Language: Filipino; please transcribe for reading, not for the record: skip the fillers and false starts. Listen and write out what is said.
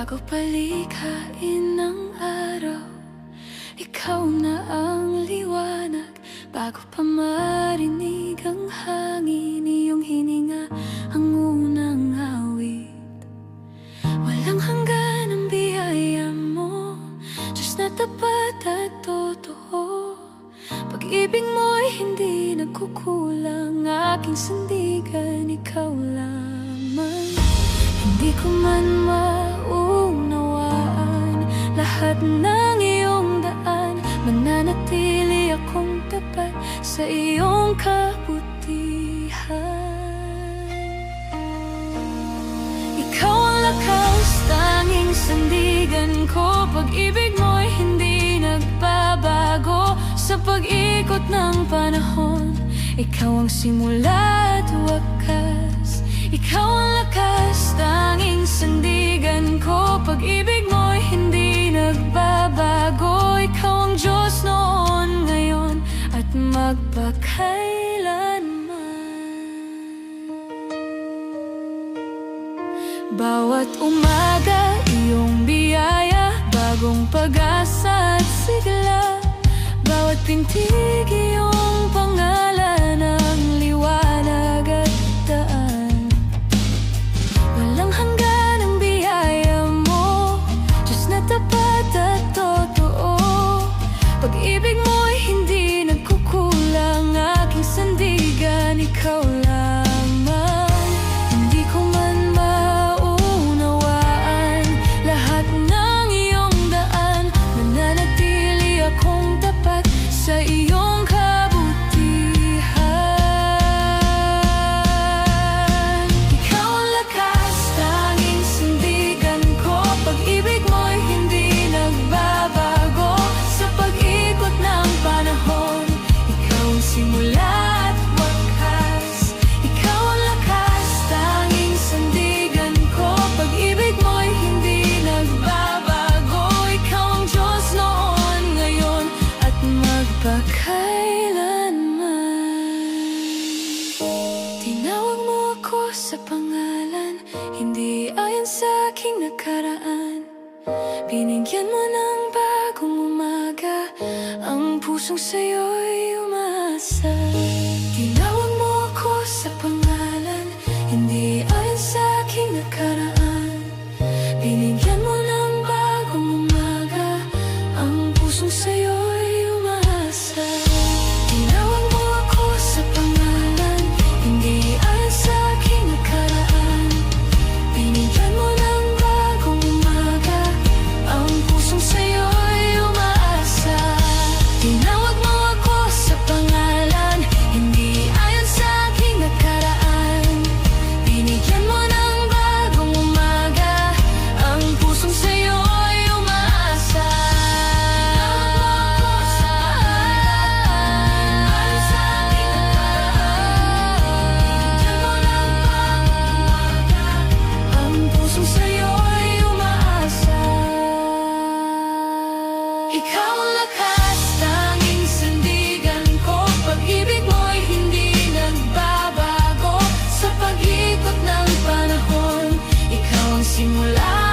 Bago palikhain ng araw, ikaw na ang liwanag. Bago pa marinig ang hangin, iyong hininga ang unang awit. Walang hanggan ang biyaya mo, Diyos na tapat at totoo. Pag-ibig mo'y hindi nagkukulang, aking sandigan, ikaw lamang. Hindi ko man maunawaan lahat ng iyong daan, mananatili akong tapat sa iyong kabutihan. Ikaw ang lakas, tanging sandigan ko. Pag-ibig mo'y hindi nagbabago sa pag-ikot ng panahon. Ikaw ang simula at wakas. Ikaw ang lakas, tanging sandigan ko. Pag-ibig mo'y hindi nagbabago. Ikaw ang Diyos noon, ngayon, at magpakailanman. Bawat umaga, iyong biyaya, bagong pag-asa at sigla. Bawat pintig, iyong pangalan, ang liwanag at daan. Walang hanggan ang biyaya mo, Diyos na tapat at totoo. Pag-ibig mo'y hindi nagkukulang, aking sandigan, ikaw lamang. Hindi ko man maunawaan lahat ng iyong daan, mananatili akong tapat sa iyong kabutihan. Ikaw ang lakas, tanging sandigan ko. Pag-ibig mo'y hindi nagbabago sa pag-ikot ng panahon. Ikaw ang simula at wakas. Ikaw ang lakas, tanging sandigan ko. Pag-ibig mo'y hindi nagbabago. Ikaw ang Diyos noon, ngayon, at magpakailanman. Tinawag mo ako sa pangalan, hindi ayon sa aking nakaraan. Binigyan mo ng bagong umaga, ang pusong sa'yo'y umaasa. Tinawag mo ako sa pangalan, hindi ayon sa aking nakaraan. Binigyan mo ng bagong umaga, ang pusong sa'yo'y umaasa. Tinawag mo ako sa pangalan, hindi ayon sa aking nakaraan. Binigyan mo ng bagong umaga, ang pusong sa'yo'y umaasa. Tinawag mo ako sa pangalan, hindi ayon sa aking nakaraan. Binigyan mo ng bagong umaga, ang pusong sa'yo'y umaasa. Ang pusong sa'yo'y umaasa. Ikaw ang lakas, tanging sandigan ko. Pag-ibig mo'y hindi nagbabago sa pag-ikot ng panahon. Ikaw ang simula